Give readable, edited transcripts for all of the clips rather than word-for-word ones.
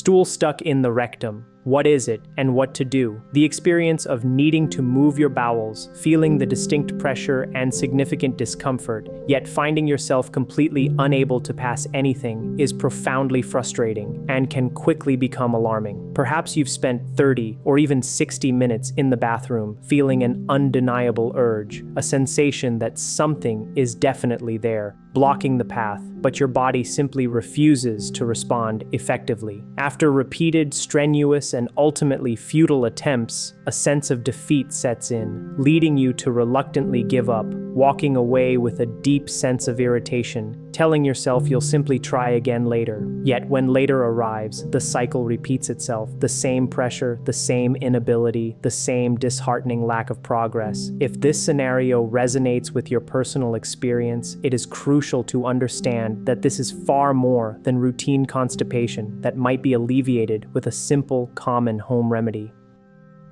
Stool stuck in the rectum. What is it and what to do? The experience of needing to move your bowels, feeling the distinct pressure and significant discomfort, yet finding yourself completely unable to pass anything is profoundly frustrating and can quickly become alarming. Perhaps you've spent 30 or even 60 minutes in the bathroom feeling an undeniable urge, a sensation that something is definitely there, blocking the path, but your body simply refuses to respond effectively. After repeated, strenuous, and ultimately futile attempts, a sense of defeat sets in, leading you to reluctantly give up, walking away with a deep sense of irritation, telling yourself you'll simply try again later. Yet when later arrives, the cycle repeats itself, the same pressure, the same inability, the same disheartening lack of progress. If this scenario resonates with your personal experience, it is crucial to understand that this is far more than routine constipation that might be alleviated with a simple, common home remedy.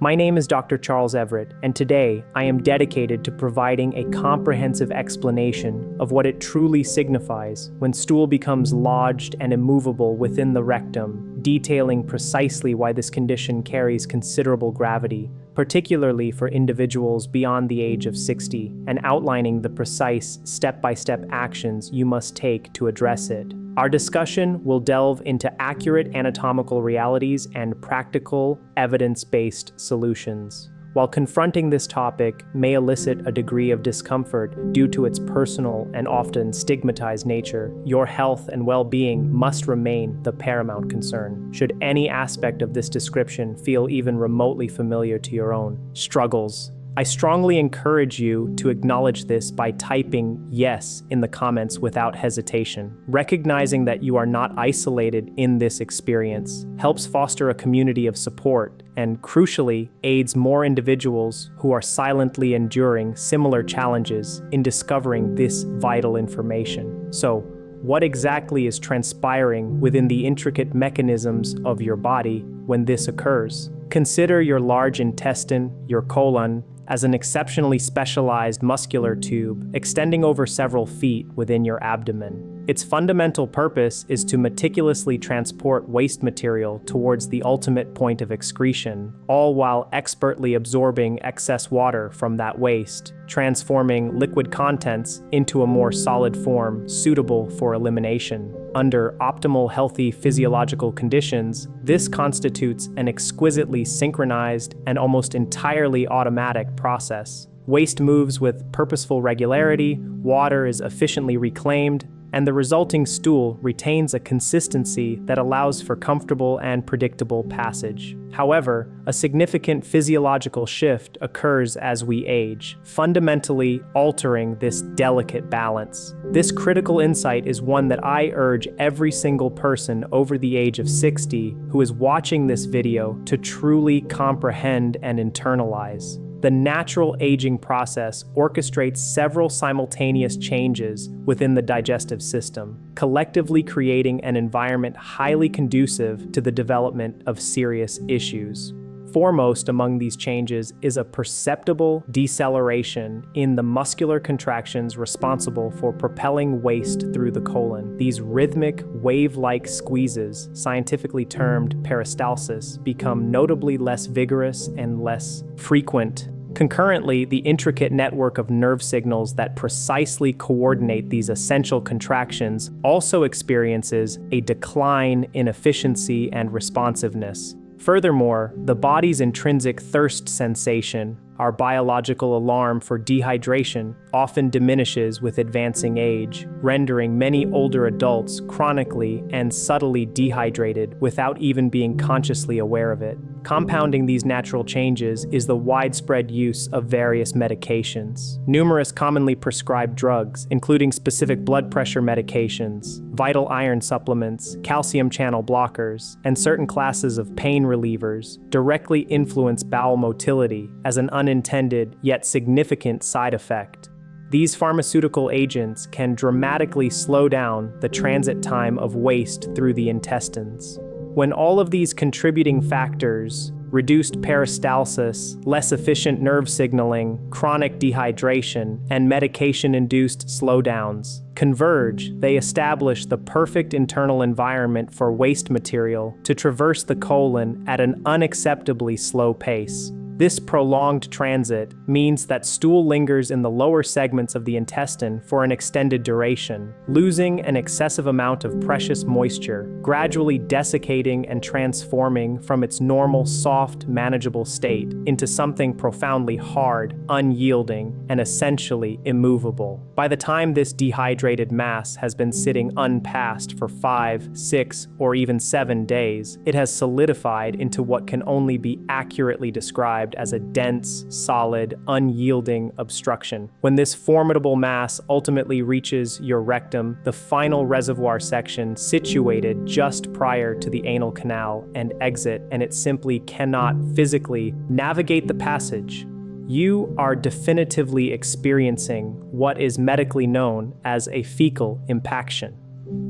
My name is Dr. Charles Everett, and today I am dedicated to providing a comprehensive explanation of what it truly signifies when stool becomes lodged and immovable within the rectum, detailing precisely why this condition carries considerable gravity, particularly for individuals beyond the age of 60, and outlining the precise step-by-step actions you must take to address it. Our discussion will delve into accurate anatomical realities and practical, evidence-based solutions. While confronting this topic may elicit a degree of discomfort due to its personal and often stigmatized nature, your health and well-being must remain the paramount concern. Should any aspect of this description feel even remotely familiar to your own struggles, I strongly encourage you to acknowledge this by typing yes in the comments without hesitation. Recognizing that you are not isolated in this experience helps foster a community of support and, crucially, aids more individuals who are silently enduring similar challenges in discovering this vital information. So, what exactly is transpiring within the intricate mechanisms of your body when this occurs? Consider your large intestine, your colon, as an exceptionally specialized muscular tube extending over several feet within your abdomen. Its fundamental purpose is to meticulously transport waste material towards the ultimate point of excretion, all while expertly absorbing excess water from that waste, transforming liquid contents into a more solid form suitable for elimination. Under optimal healthy physiological conditions, this constitutes an exquisitely synchronized and almost entirely automatic process. Waste moves with purposeful regularity, water is efficiently reclaimed, and the resulting stool retains a consistency that allows for comfortable and predictable passage. However, a significant physiological shift occurs as we age, fundamentally altering this delicate balance. This critical insight is one that I urge every single person over the age of 60 who is watching this video to truly comprehend and internalize. The natural aging process orchestrates several simultaneous changes within the digestive system, collectively creating an environment highly conducive to the development of serious issues. Foremost among these changes is a perceptible deceleration in the muscular contractions responsible for propelling waste through the colon. These rhythmic, wave-like squeezes, scientifically termed peristalsis, become notably less vigorous and less frequent. Concurrently, the intricate network of nerve signals that precisely coordinate these essential contractions also experiences a decline in efficiency and responsiveness. Furthermore, the body's intrinsic thirst sensation, our biological alarm for dehydration, often diminishes with advancing age, rendering many older adults chronically and subtly dehydrated without even being consciously aware of it. Compounding these natural changes is the widespread use of various medications. Numerous commonly prescribed drugs, including specific blood pressure medications, vital iron supplements, calcium channel blockers, and certain classes of pain relievers, directly influence bowel motility as an unintended yet significant side effect. These pharmaceutical agents can dramatically slow down the transit time of waste through the intestines. When all of these contributing factors reduced peristalsis, less efficient nerve signaling, chronic dehydration, and medication-induced slowdowns converge. They establish the perfect internal environment for waste material to traverse the colon at an unacceptably slow pace. This prolonged transit means that stool lingers in the lower segments of the intestine for an extended duration, losing an excessive amount of precious moisture, gradually desiccating and transforming from its normal, soft, manageable state into something profoundly hard, unyielding, and essentially immovable. By the time this dehydrated mass has been sitting unpassed for 5, 6, or even 7 days, it has solidified into what can only be accurately described as a dense, solid, unyielding obstruction. When this formidable mass ultimately reaches your rectum, the final reservoir section situated just prior to the anal canal and exit, and it simply cannot physically navigate the passage, you are definitively experiencing what is medically known as a fecal impaction.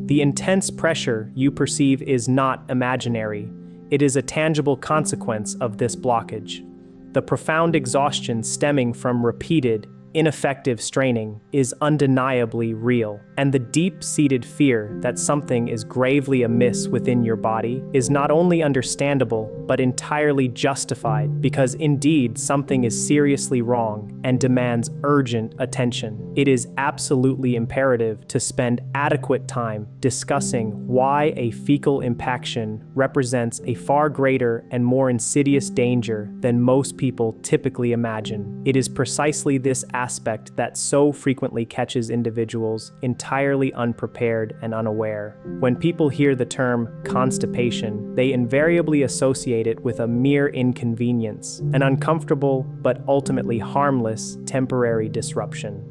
The intense pressure you perceive is not imaginary. It is a tangible consequence of this blockage. The profound exhaustion stemming from repeated, ineffective straining is undeniably real, and the deep-seated fear that something is gravely amiss within your body is not only understandable but entirely justified, because indeed something is seriously wrong and demands urgent attention. It is absolutely imperative to spend adequate time discussing why a fecal impaction represents a far greater and more insidious danger than most people typically imagine. It is precisely this aspect that so frequently catches individuals entirely unprepared and unaware. When people hear the term constipation, they invariably associate it with a mere inconvenience, an uncomfortable but ultimately harmless temporary disruption.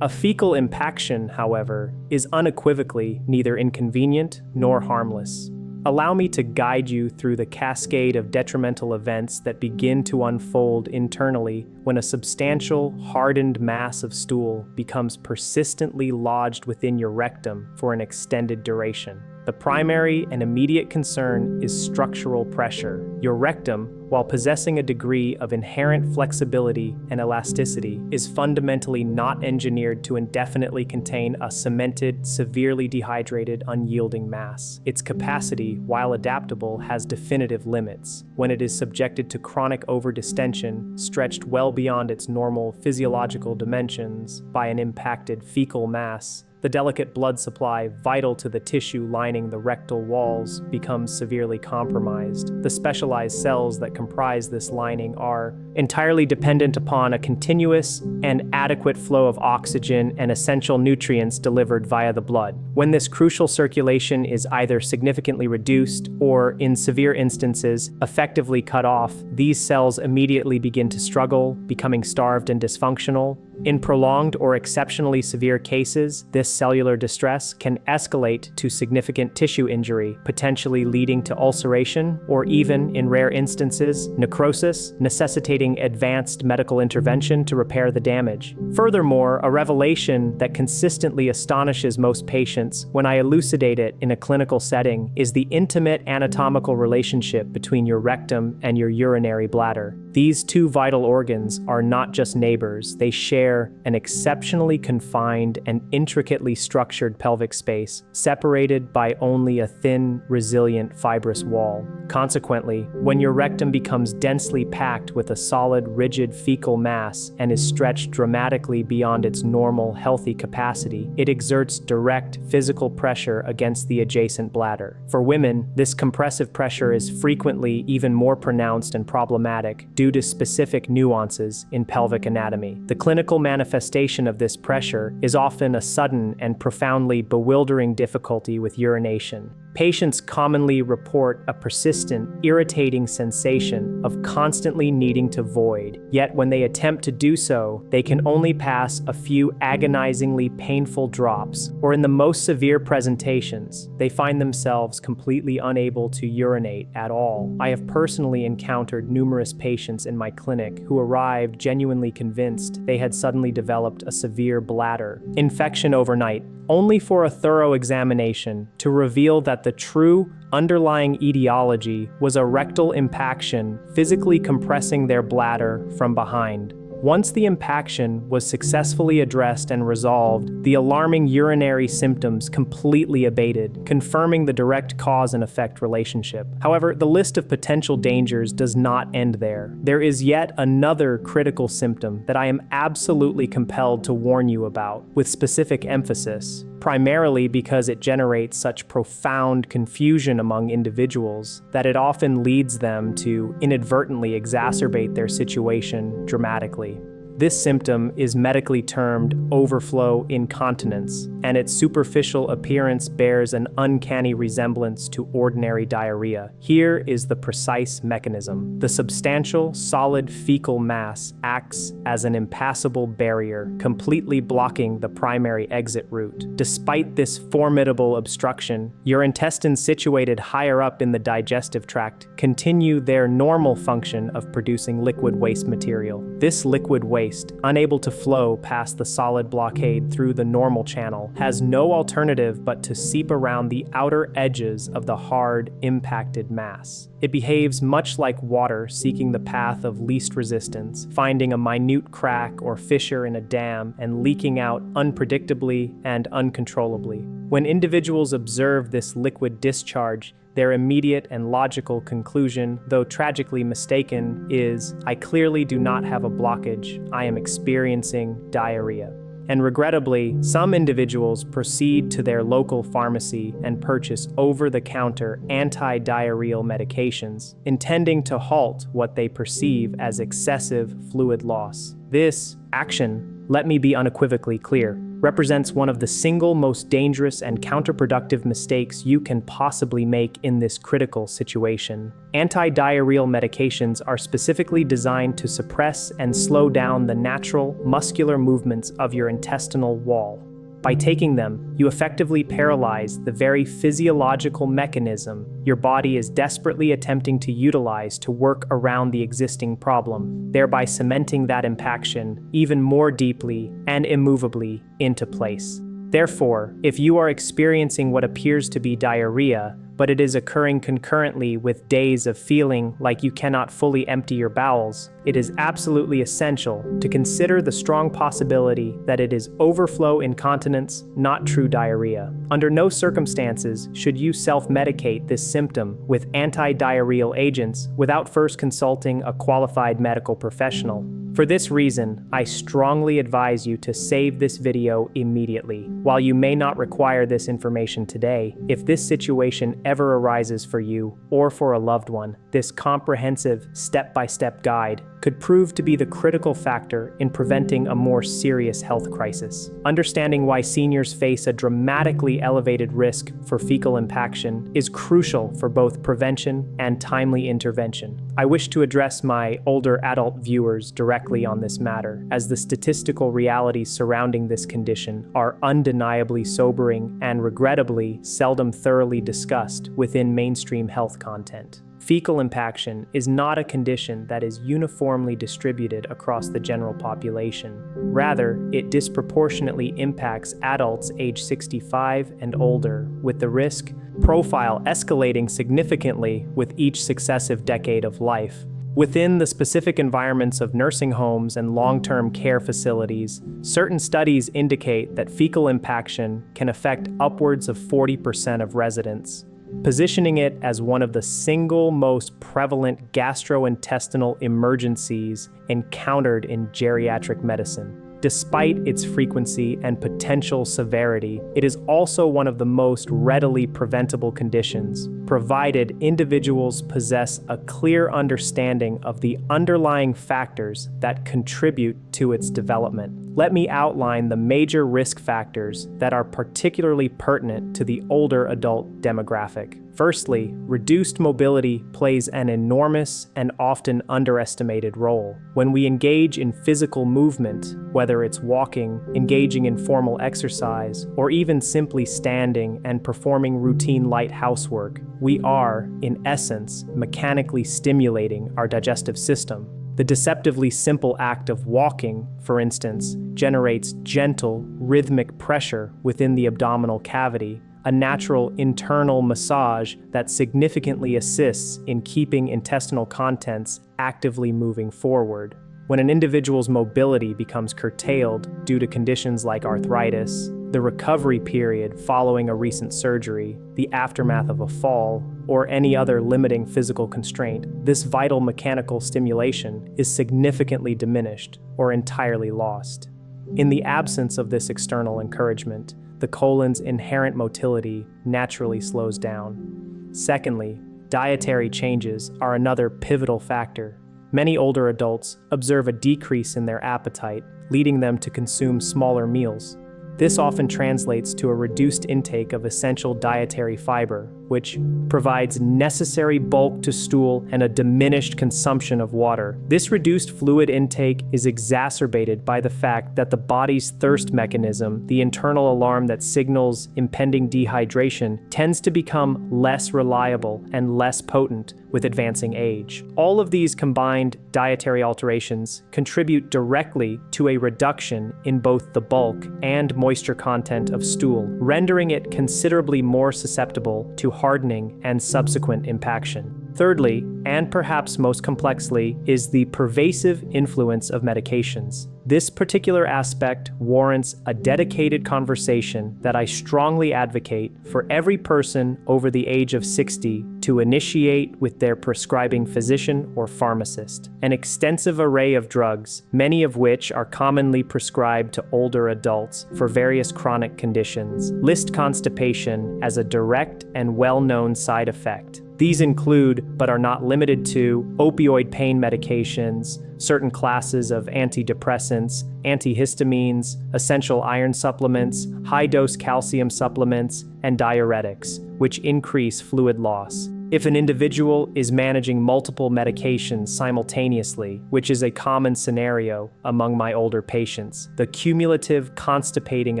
A fecal impaction, however, is unequivocally neither inconvenient nor harmless. Allow me to guide you through the cascade of detrimental events that begin to unfold internally when a substantial, hardened mass of stool becomes persistently lodged within your rectum for an extended duration. The primary and immediate concern is structural pressure. Your rectum, while possessing a degree of inherent flexibility and elasticity, is fundamentally not engineered to indefinitely contain a cemented, severely dehydrated, unyielding mass. Its capacity, while adaptable, has definitive limits. When it is subjected to chronic overdistension, stretched well beyond its normal physiological dimensions by an impacted fecal mass, the delicate blood supply vital to the tissue lining the rectal walls becomes severely compromised. The specialized cells that comprise this lining are entirely dependent upon a continuous and adequate flow of oxygen and essential nutrients delivered via the blood. When this crucial circulation is either significantly reduced or, in severe instances, effectively cut off, these cells immediately begin to struggle, becoming starved and dysfunctional. In prolonged or exceptionally severe cases, this cellular distress can escalate to significant tissue injury, potentially leading to ulceration or even, in rare instances, necrosis, necessitating advanced medical intervention to repair the damage. Furthermore, a revelation that consistently astonishes most patients when I elucidate it in a clinical setting is the intimate anatomical relationship between your rectum and your urinary bladder. These two vital organs are not just neighbors, they share an exceptionally confined and intricately structured pelvic space, separated by only a thin, resilient, fibrous wall. Consequently, when your rectum becomes densely packed with a solid, rigid fecal mass and is stretched dramatically beyond its normal, healthy capacity, it exerts direct physical pressure against the adjacent bladder. For women, this compressive pressure is frequently even more pronounced and problematic due to specific nuances in pelvic anatomy. The clinical manifestation of this pressure is often a sudden and profoundly bewildering difficulty with urination. Patients commonly report a persistent, irritating sensation of constantly needing to void, yet when they attempt to do so, they can only pass a few agonizingly painful drops, or in the most severe presentations, they find themselves completely unable to urinate at all. I have personally encountered numerous patients in my clinic who arrived genuinely convinced they had suddenly developed a severe bladder infection overnight, only for a thorough examination to reveal that the true underlying etiology was a rectal impaction, physically compressing their bladder from behind. Once the impaction was successfully addressed and resolved, the alarming urinary symptoms completely abated, confirming the direct cause and effect relationship. However, the list of potential dangers does not end there. There is yet another critical symptom that I am absolutely compelled to warn you about, with specific emphasis, primarily because it generates such profound confusion among individuals that it often leads them to inadvertently exacerbate their situation dramatically. This symptom is medically termed overflow incontinence, and its superficial appearance bears an uncanny resemblance to ordinary diarrhea. Here is the precise mechanism. The substantial, solid fecal mass acts as an impassable barrier, completely blocking the primary exit route. Despite this formidable obstruction, your intestines situated higher up in the digestive tract continue their normal function of producing liquid waste material. This liquid waste, unable to flow past the solid blockade through the normal channel, has no alternative but to seep around the outer edges of the hard, impacted mass. It behaves much like water seeking the path of least resistance, finding a minute crack or fissure in a dam and leaking out unpredictably and uncontrollably. When individuals observe this liquid discharge, their immediate and logical conclusion, though tragically mistaken, is, "I clearly do not have a blockage, I am experiencing diarrhea." And regrettably, some individuals proceed to their local pharmacy and purchase over-the-counter anti-diarrheal medications, intending to halt what they perceive as excessive fluid loss. This action, let me be unequivocally clear, represents one of the single most dangerous and counterproductive mistakes you can possibly make in this critical situation. Anti-diarrheal medications are specifically designed to suppress and slow down the natural, muscular movements of your intestinal wall. By taking them, you effectively paralyze the very physiological mechanism your body is desperately attempting to utilize to work around the existing problem, thereby cementing that impaction even more deeply and immovably into place. Therefore, if you are experiencing what appears to be diarrhea, but it is occurring concurrently with days of feeling like you cannot fully empty your bowels, it is absolutely essential to consider the strong possibility that it is overflow incontinence, not true diarrhea. Under no circumstances should you self-medicate this symptom with anti-diarrheal agents without first consulting a qualified medical professional. For this reason, I strongly advise you to save this video immediately. While you may not require this information today, if this situation ever arises for you or for a loved one, this comprehensive step-by-step guide could prove to be the critical factor in preventing a more serious health crisis. Understanding why seniors face a dramatically elevated risk for fecal impaction is crucial for both prevention and timely intervention. I wish to address my older adult viewers directly on this matter, as the statistical realities surrounding this condition are undeniably sobering and regrettably seldom thoroughly discussed within mainstream health content. Fecal impaction is not a condition that is uniformly distributed across the general population. Rather, it disproportionately impacts adults age 65 and older, with the risk profile escalating significantly with each successive decade of life. Within the specific environments of nursing homes and long-term care facilities, certain studies indicate that fecal impaction can affect upwards of 40% of residents, positioning it as one of the single most prevalent gastrointestinal emergencies encountered in geriatric medicine. Despite its frequency and potential severity, it is also one of the most readily preventable conditions, provided individuals possess a clear understanding of the underlying factors that contribute to its development. Let me outline the major risk factors that are particularly pertinent to the older adult demographic. Firstly, reduced mobility plays an enormous and often underestimated role. When we engage in physical movement, whether it's walking, engaging in formal exercise, or even simply standing and performing routine light housework, we are, in essence, mechanically stimulating our digestive system. The deceptively simple act of walking, for instance, generates gentle, rhythmic pressure within the abdominal cavity, a natural internal massage that significantly assists in keeping intestinal contents actively moving forward. When an individual's mobility becomes curtailed due to conditions like arthritis, the recovery period following a recent surgery, the aftermath of a fall, or any other limiting physical constraint, this vital mechanical stimulation is significantly diminished or entirely lost. In the absence of this external encouragement, the colon's inherent motility naturally slows down. Secondly, dietary changes are another pivotal factor. Many older adults observe a decrease in their appetite, leading them to consume smaller meals. This often translates to a reduced intake of essential dietary fiber, which provides necessary bulk to stool and a diminished consumption of water. This reduced fluid intake is exacerbated by the fact that the body's thirst mechanism, the internal alarm that signals impending dehydration, tends to become less reliable and less potent with advancing age. All of these combined dietary alterations contribute directly to a reduction in both the bulk and moisture content of stool, rendering it considerably more susceptible to hardening and subsequent impaction. Thirdly, and perhaps most complexly, is the pervasive influence of medications. This particular aspect warrants a dedicated conversation that I strongly advocate for every person over the age of 60 to initiate with their prescribing physician or pharmacist. An extensive array of drugs, many of which are commonly prescribed to older adults for various chronic conditions, list constipation as a direct and well-known side effect. These include, but are not limited to, opioid pain medications, certain classes of antidepressants, antihistamines, essential iron supplements, high-dose calcium supplements, and diuretics, which increase fluid loss. If an individual is managing multiple medications simultaneously, which is a common scenario among my older patients, the cumulative constipating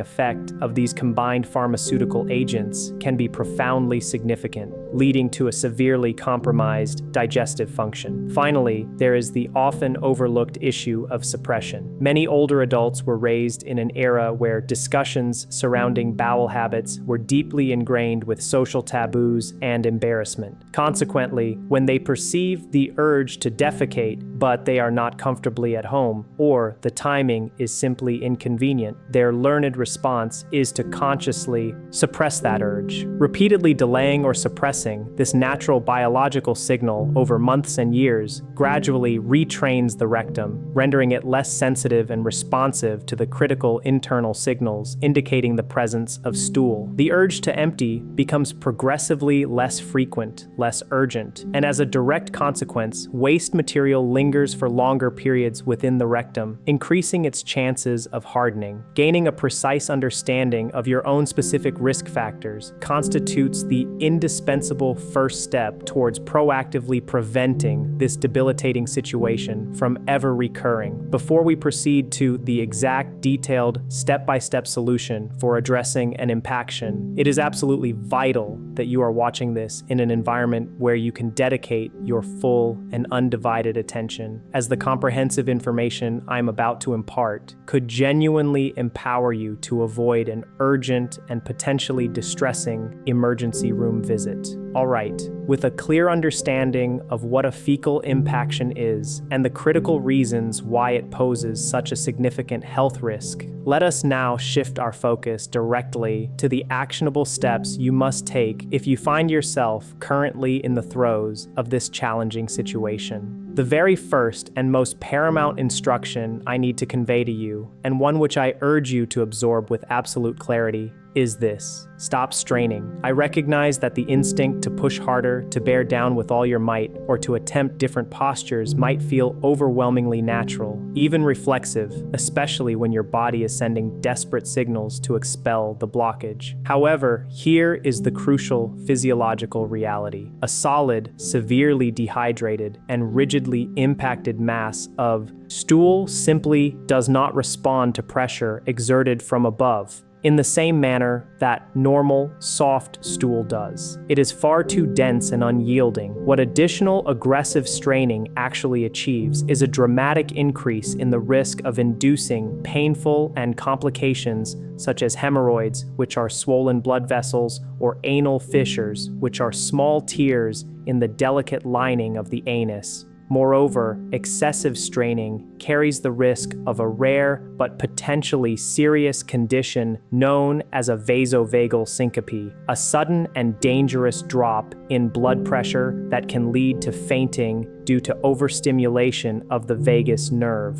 effect of these combined pharmaceutical agents can be profoundly significant, leading to a severely compromised digestive function. Finally, there is the often overlooked issue of suppression. Many older adults were raised in an era where discussions surrounding bowel habits were deeply ingrained with social taboos and embarrassment. Consequently, when they perceive the urge to defecate, but they are not comfortably at home, or the timing is simply inconvenient, their learned response is to consciously suppress that urge. Repeatedly delaying or suppressing this natural biological signal over months and years gradually retrains the rectum, rendering it less sensitive and responsive to the critical internal signals indicating the presence of stool. The urge to empty becomes progressively less frequent, less urgent, and as a direct consequence, waste material lingers for longer periods within the rectum, increasing its chances of hardening. Gaining a precise understanding of your own specific risk factors constitutes the indispensable first step towards proactively preventing this debilitating situation from ever recurring. Before we proceed to the exact, detailed, step-by-step solution for addressing an impaction, it is absolutely vital that you are watching this in an environment where you can dedicate your full and undivided attention, as the comprehensive information I'm about to impart could genuinely empower you to avoid an urgent and potentially distressing emergency room visit. All right, with a clear understanding of what a fecal impaction is and the critical reasons why it poses such a significant health risk, let us now shift our focus directly to the actionable steps you must take if you find yourself currently in the throes of this challenging situation. The very first and most paramount instruction I need to convey to you, and one which I urge you to absorb with absolute clarity, is this: stop straining. I recognize that the instinct to push harder, to bear down with all your might, or to attempt different postures might feel overwhelmingly natural, even reflexive, especially when your body is sending desperate signals to expel the blockage. However, here is the crucial physiological reality. A solid, severely dehydrated, and rigidly impacted mass of stool simply does not respond to pressure exerted from above. in the same manner that normal, soft stool does. It is far too dense and unyielding. What additional aggressive straining actually achieves is a dramatic increase in the risk of inducing painful and complications such as hemorrhoids, which are swollen blood vessels, or anal fissures, which are small tears in the delicate lining of the anus. Moreover, excessive straining carries the risk of a rare but potentially serious condition known as a vasovagal syncope, a sudden and dangerous drop in blood pressure that can lead to fainting due to overstimulation of the vagus nerve.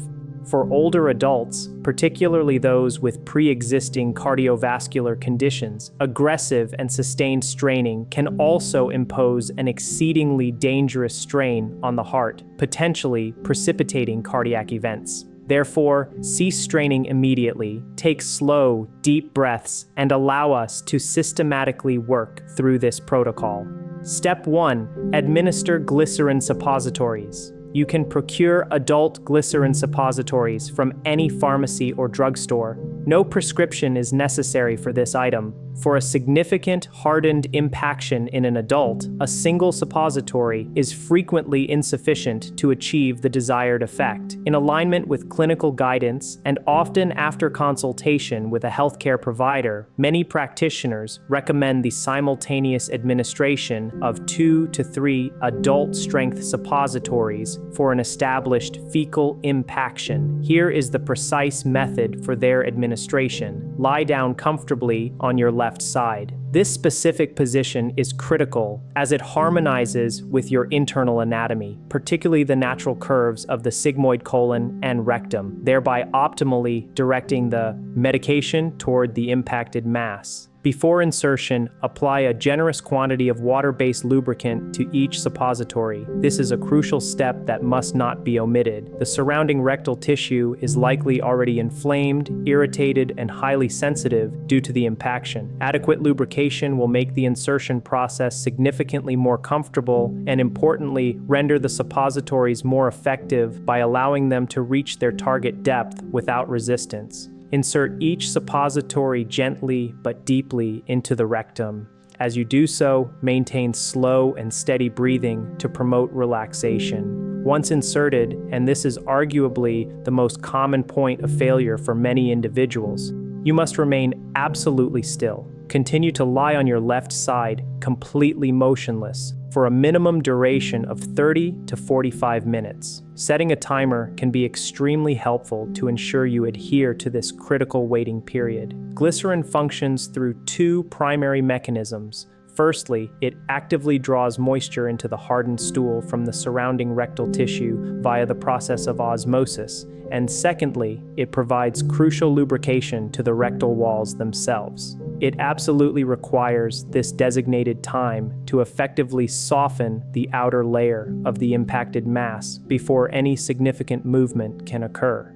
For older adults, particularly those with pre-existing cardiovascular conditions, aggressive and sustained straining can also impose an exceedingly dangerous strain on the heart, potentially precipitating cardiac events. Therefore, cease straining immediately, take slow, deep breaths, and allow us to systematically work through this protocol. Step 1. Administer glycerin suppositories. You can procure adult glycerin suppositories from any pharmacy or drugstore. No prescription is necessary for this item. For a significant hardened impaction in an adult, a single suppository is frequently insufficient to achieve the desired effect. In alignment with clinical guidance and often after consultation with a healthcare provider, many practitioners recommend the simultaneous administration of 2 to 3 adult-strength suppositories for an established fecal impaction. Here is the precise method for their administration. Lie down comfortably on your left side. This specific position is critical as it harmonizes with your internal anatomy, particularly the natural curves of the sigmoid colon and rectum, thereby optimally directing the medication toward the impacted mass. Before insertion, apply a generous quantity of water-based lubricant to each suppository. This is a crucial step that must not be omitted. The surrounding rectal tissue is likely already inflamed, irritated, and highly sensitive due to the impaction. Adequate lubrication will make the insertion process significantly more comfortable and, importantly, render the suppositories more effective by allowing them to reach their target depth without resistance. Insert each suppository gently but deeply into the rectum. As you do so, maintain slow and steady breathing to promote relaxation. Once inserted, and this is arguably the most common point of failure for many individuals, you must remain absolutely still. Continue to lie on your left side, completely motionless, for a minimum duration of 30 to 45 minutes. Setting a timer can be extremely helpful to ensure you adhere to this critical waiting period. Glycerin functions through 2 primary mechanisms. Firstly, it actively draws moisture into the hardened stool from the surrounding rectal tissue via the process of osmosis, and secondly, it provides crucial lubrication to the rectal walls themselves. It absolutely requires this designated time to effectively soften the outer layer of the impacted mass before any significant movement can occur.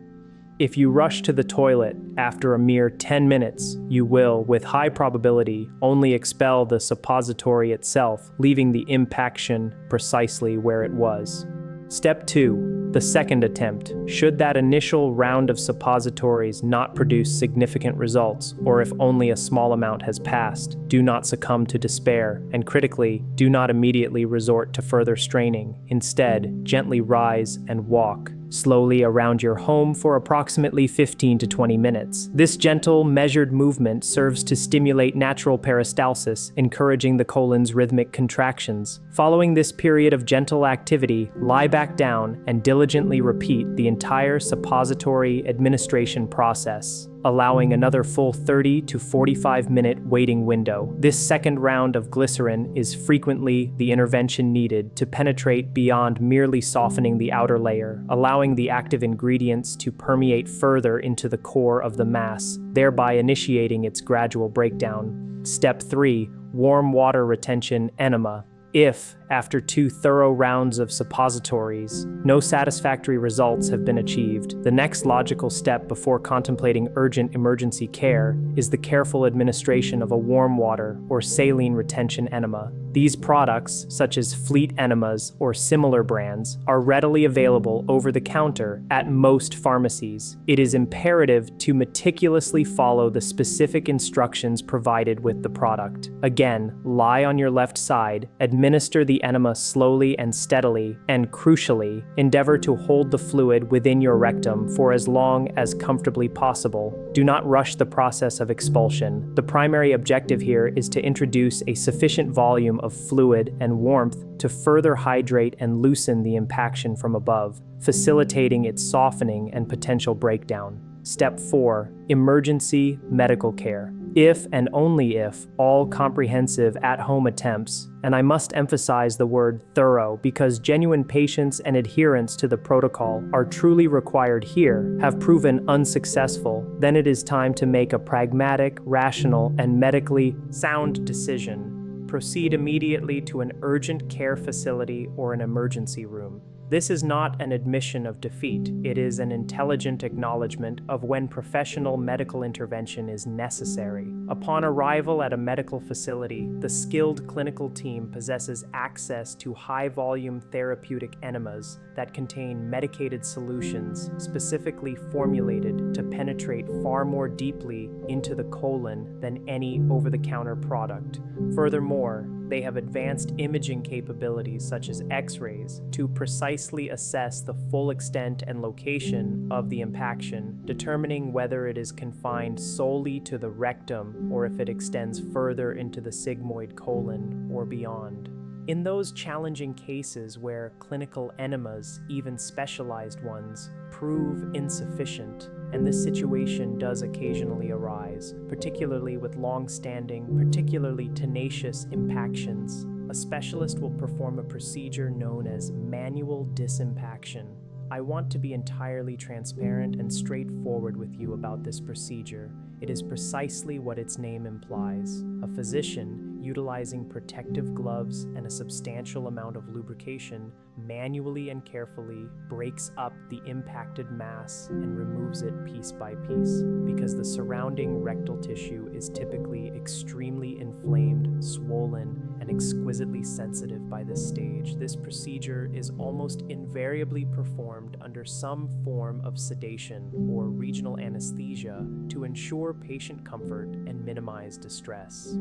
If you rush to the toilet after a mere 10 minutes, you will, with high probability, only expel the suppository itself, leaving the impaction precisely where it was. Step 2. The second attempt. Should that initial round of suppositories not produce significant results, or if only a small amount has passed, do not succumb to despair, and critically, do not immediately resort to further straining. Instead, gently rise and walk slowly around your home for approximately 15 to 20 minutes. This gentle, measured movement serves to stimulate natural peristalsis, encouraging the colon's rhythmic contractions. Following this period of gentle activity, lie back down and diligently repeat the entire suppository administration process, allowing another full 30 to 45-minute waiting window. This second round of glycerin is frequently the intervention needed to penetrate beyond merely softening the outer layer, allowing the active ingredients to permeate further into the core of the mass, thereby initiating its gradual breakdown. Step 3. Warm water retention enema. If, after 2 thorough rounds of suppositories, no satisfactory results have been achieved, the next logical step before contemplating urgent emergency care is the careful administration of a warm water or saline retention enema. These products, such as Fleet enemas or similar brands, are readily available over the counter at most pharmacies. It is imperative to meticulously follow the specific instructions provided with the product. Again, lie on your left side, administer the enema slowly and steadily, and crucially, endeavor to hold the fluid within your rectum for as long as comfortably possible. Do not rush the process of expulsion. The primary objective here is to introduce a sufficient volume of fluid and warmth to further hydrate and loosen the impaction from above, facilitating its softening and potential breakdown. Step 4. Emergency medical care. If and only if all comprehensive at-home attempts, and I must emphasize the word thorough because genuine patience and adherence to the protocol are truly required here, have proven unsuccessful, then it is time to make a pragmatic, rational, and medically sound decision. Proceed immediately to an urgent care facility or an emergency room. This is not an admission of defeat. It is an intelligent acknowledgement of when professional medical intervention is necessary. Upon arrival at a medical facility, the skilled clinical team possesses access to high-volume therapeutic enemas that contain medicated solutions specifically formulated to penetrate far more deeply into the colon than any over-the-counter product. Furthermore, they have advanced imaging capabilities such as X-rays to precisely assess the full extent and location of the impaction, determining whether it is confined solely to the rectum or if it extends further into the sigmoid colon or beyond. In those challenging cases where clinical enemas, even specialized ones, prove insufficient, and this situation does occasionally arise, particularly with long-standing, particularly tenacious impactions, a specialist will perform a procedure known as manual disimpaction. I want to be entirely transparent and straightforward with you about this procedure. It is precisely what its name implies. A physician, utilizing protective gloves and a substantial amount of lubrication, manually and carefully breaks up the impacted mass and removes it piece by piece. Because the surrounding rectal tissue is typically extremely inflamed, swollen, and exquisitely sensitive by this stage, this procedure is almost invariably performed under some form of sedation or regional anesthesia to ensure patient comfort and minimize distress.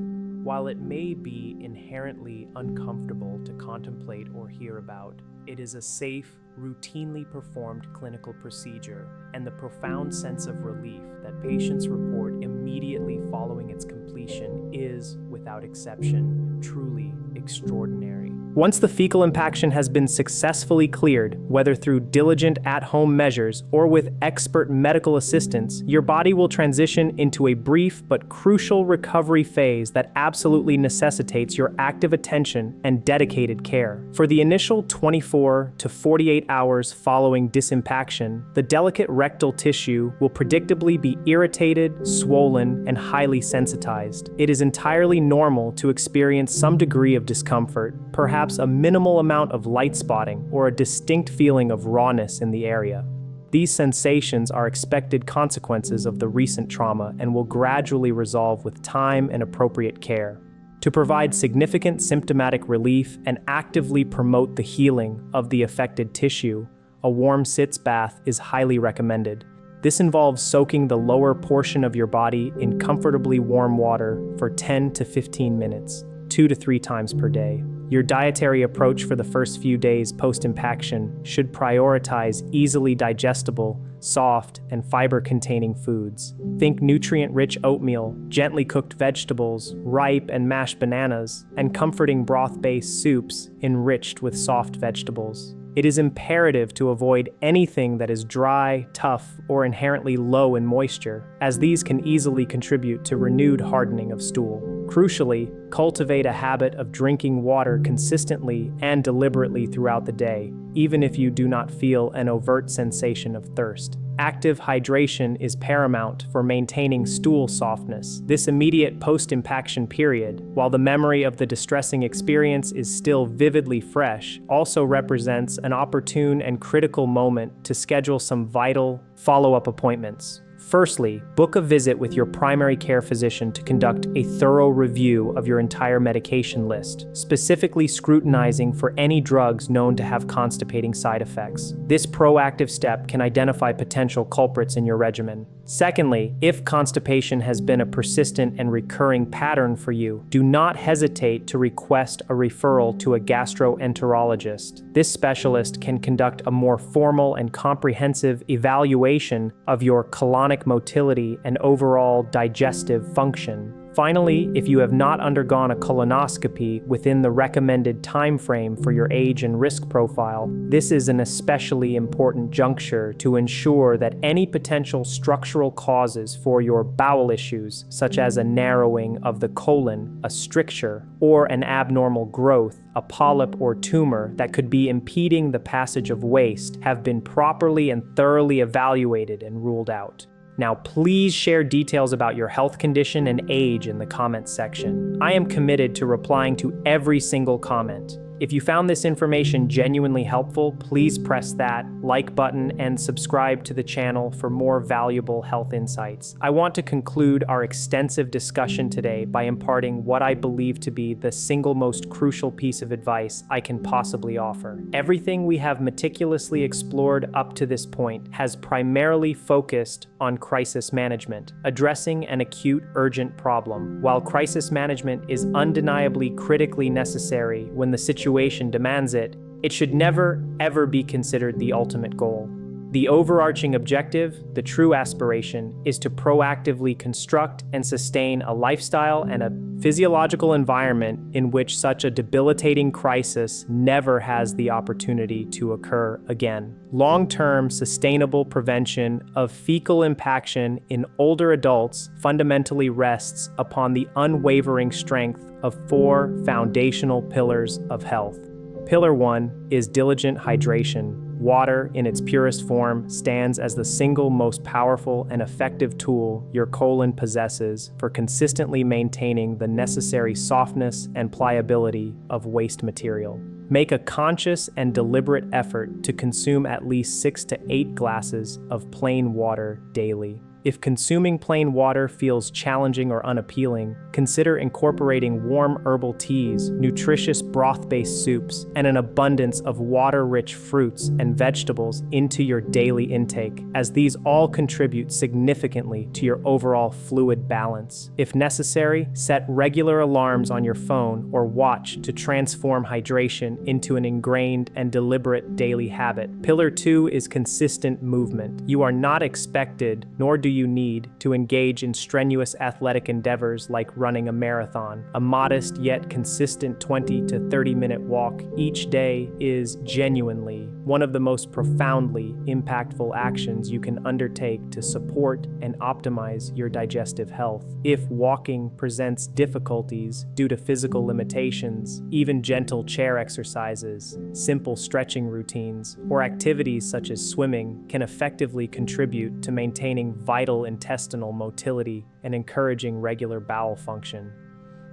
While it may be inherently uncomfortable to contemplate or hear about, it is a safe, routinely performed clinical procedure, and the profound sense of relief that patients report immediately following its completion is, without exception, truly extraordinary. Once the fecal impaction has been successfully cleared, whether through diligent at-home measures or with expert medical assistance, your body will transition into a brief but crucial recovery phase that absolutely necessitates your active attention and dedicated care. For the initial 24 to 48 hours following disimpaction, the delicate rectal tissue will predictably be irritated, swollen, and highly sensitized. It is entirely normal to experience some degree of discomfort, perhaps a minimal amount of light spotting or a distinct feeling of rawness in the area. These sensations are expected consequences of the recent trauma and will gradually resolve with time and appropriate care. To provide significant symptomatic relief and actively promote the healing of the affected tissue, a warm sitz bath is highly recommended. This involves soaking the lower portion of your body in comfortably warm water for 10 to 15 minutes, 2 to 3 times per day. Your dietary approach for the first few days post-impaction should prioritize easily digestible, soft, and fiber-containing foods. Think nutrient-rich oatmeal, gently cooked vegetables, ripe and mashed bananas, and comforting broth-based soups enriched with soft vegetables. It is imperative to avoid anything that is dry, tough, or inherently low in moisture, as these can easily contribute to renewed hardening of stool. Crucially, cultivate a habit of drinking water consistently and deliberately throughout the day, even if you do not feel an overt sensation of thirst. Active hydration is paramount for maintaining stool softness. This immediate post-impaction period, while the memory of the distressing experience is still vividly fresh, also represents an opportune and critical moment to schedule some vital follow-up appointments. Firstly, book a visit with your primary care physician to conduct a thorough review of your entire medication list, specifically scrutinizing for any drugs known to have constipating side effects. This proactive step can identify potential culprits in your regimen. Secondly, if constipation has been a persistent and recurring pattern for you, do not hesitate to request a referral to a gastroenterologist. This specialist can conduct a more formal and comprehensive evaluation of your colonic motility and overall digestive function. Finally, if you have not undergone a colonoscopy within the recommended time frame for your age and risk profile, this is an especially important juncture to ensure that any potential structural causes for your bowel issues, such as a narrowing of the colon, a stricture, or an abnormal growth, a polyp or tumor that could be impeding the passage of waste, have been properly and thoroughly evaluated and ruled out. Now, please share details about your health condition and age in the comments section. I am committed to replying to every single comment. If you found this information genuinely helpful, please press that like button and subscribe to the channel for more valuable health insights. I want to conclude our extensive discussion today by imparting what I believe to be the single most crucial piece of advice I can possibly offer. Everything we have meticulously explored up to this point has primarily focused on crisis management, addressing an acute, urgent problem. While crisis management is undeniably critically necessary when the situation demands it, it should never, ever be considered the ultimate goal. The overarching objective, the true aspiration, is to proactively construct and sustain a lifestyle and a physiological environment in which such a debilitating crisis never has the opportunity to occur again. Long-term, sustainable prevention of fecal impaction in older adults fundamentally rests upon the unwavering strength of 4 foundational pillars of health. Pillar 1 is diligent hydration. Water, in its purest form, stands as the single most powerful and effective tool your colon possesses for consistently maintaining the necessary softness and pliability of waste material. Make a conscious and deliberate effort to consume at least 6 to 8 glasses of plain water daily. If consuming plain water feels challenging or unappealing, consider incorporating warm herbal teas, nutritious broth-based soups, and an abundance of water-rich fruits and vegetables into your daily intake, as these all contribute significantly to your overall fluid balance. If necessary, set regular alarms on your phone or watch to transform hydration into an ingrained and deliberate daily habit. Pillar 2 is consistent movement. You are not expected, nor do you need, to engage in strenuous athletic endeavors like running a marathon. A modest yet consistent 20 to 30-minute walk each day is genuinely one of the most profoundly impactful actions you can undertake to support and optimize your digestive health. If walking presents difficulties due to physical limitations, even gentle chair exercises, simple stretching routines, or activities such as swimming can effectively contribute to maintaining vital intestinal motility and encouraging regular bowel function.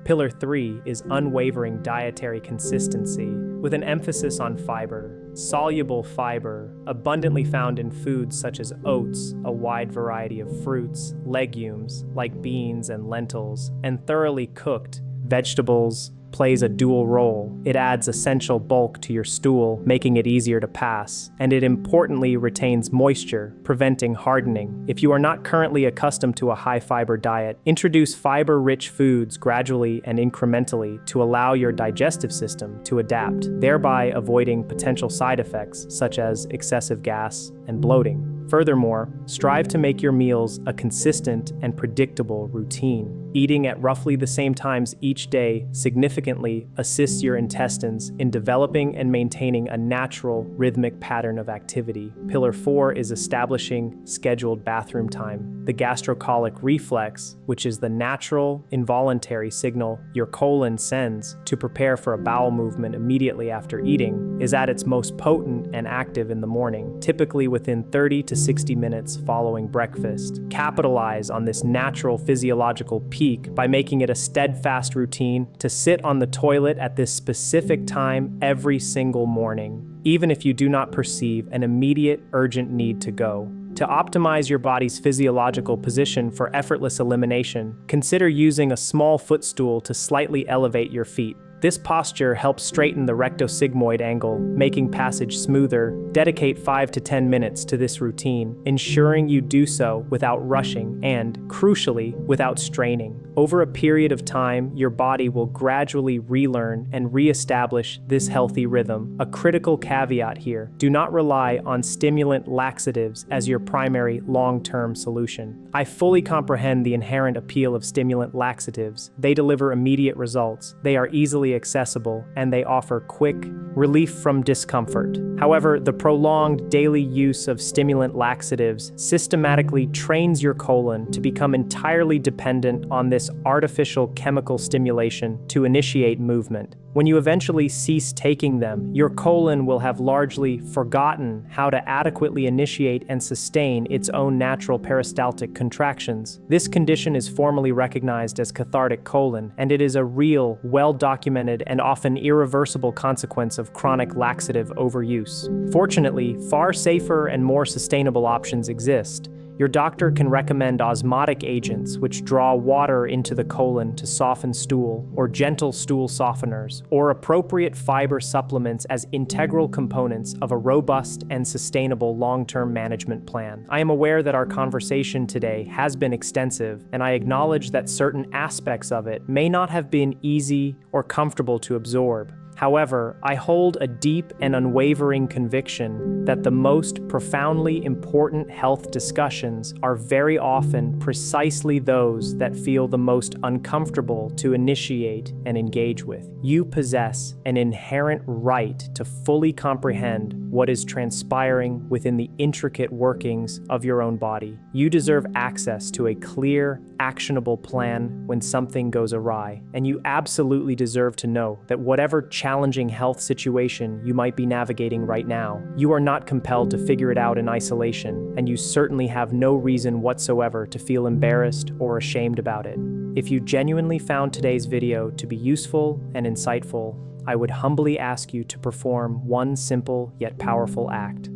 Pillar 3 is unwavering dietary consistency, with an emphasis on fiber. Soluble fiber, abundantly found in foods such as oats, a wide variety of fruits, legumes like beans and lentils, and thoroughly cooked vegetables, plays a dual role. It adds essential bulk to your stool, making it easier to pass, and it importantly retains moisture, preventing hardening. If you are not currently accustomed to a high-fiber diet, introduce fiber-rich foods gradually and incrementally to allow your digestive system to adapt, thereby avoiding potential side effects such as excessive gas and bloating. Furthermore, strive to make your meals a consistent and predictable routine. Eating at roughly the same times each day significantly assists your intestines in developing and maintaining a natural, rhythmic pattern of activity. Pillar 4 is establishing scheduled bathroom time. The gastrocolic reflex, which is the natural, involuntary signal your colon sends to prepare for a bowel movement immediately after eating, is at its most potent and active in the morning, typically within 30 to 60 minutes following breakfast. Capitalize on this natural physiological peak by making it a steadfast routine to sit on the toilet at this specific time every single morning, even if you do not perceive an immediate, urgent need to go. To optimize your body's physiological position for effortless elimination, consider using a small footstool to slightly elevate your feet. This posture helps straighten the rectosigmoid angle, making passage smoother. Dedicate 5 to 10 minutes to this routine, ensuring you do so without rushing and, crucially, without straining. Over a period of time, your body will gradually relearn and reestablish this healthy rhythm. A critical caveat here: do not rely on stimulant laxatives as your primary long-term solution. I fully comprehend the inherent appeal of stimulant laxatives. They deliver immediate results, they are easily accessible, and they offer quick relief from discomfort. However, the prolonged daily use of stimulant laxatives systematically trains your colon to become entirely dependent on this artificial chemical stimulation to initiate movement. When you eventually cease taking them, your colon will have largely forgotten how to adequately initiate and sustain its own natural peristaltic contractions. This condition is formally recognized as cathartic colon, and it is a real, well-documented, and often irreversible consequence of chronic laxative overuse. Fortunately, far safer and more sustainable options exist. Your doctor can recommend osmotic agents which draw water into the colon to soften stool, or gentle stool softeners, or appropriate fiber supplements as integral components of a robust and sustainable long-term management plan. I am aware that our conversation today has been extensive, and I acknowledge that certain aspects of it may not have been easy or comfortable to absorb. However, I hold a deep and unwavering conviction that the most profoundly important health discussions are very often precisely those that feel the most uncomfortable to initiate and engage with. You possess an inherent right to fully comprehend what is transpiring within the intricate workings of your own body. You deserve access to a clear, actionable plan when something goes awry, and you absolutely deserve to know that whatever challenging health situation you might be navigating right now, you are not compelled to figure it out in isolation, and you certainly have no reason whatsoever to feel embarrassed or ashamed about it. If you genuinely found today's video to be useful and insightful, I would humbly ask you to perform one simple yet powerful act.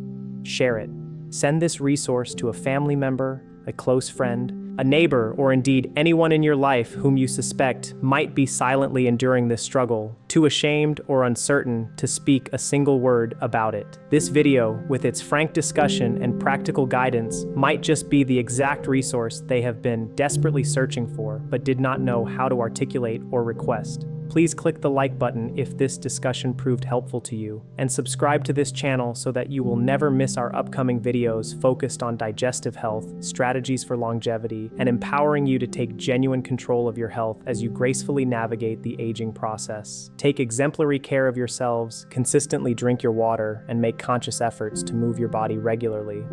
Share it. Send this resource to a family member, a close friend, a neighbor, or indeed anyone in your life whom you suspect might be silently enduring this struggle, too ashamed or uncertain to speak a single word about it. This video, with its frank discussion and practical guidance, might just be the exact resource they have been desperately searching for, but did not know how to articulate or request. Please click the like button if this discussion proved helpful to you, and subscribe to this channel so that you will never miss our upcoming videos focused on digestive health, strategies for longevity, and empowering you to take genuine control of your health as you gracefully navigate the aging process. Take exemplary care of yourselves, consistently drink your water, and make conscious efforts to move your body regularly.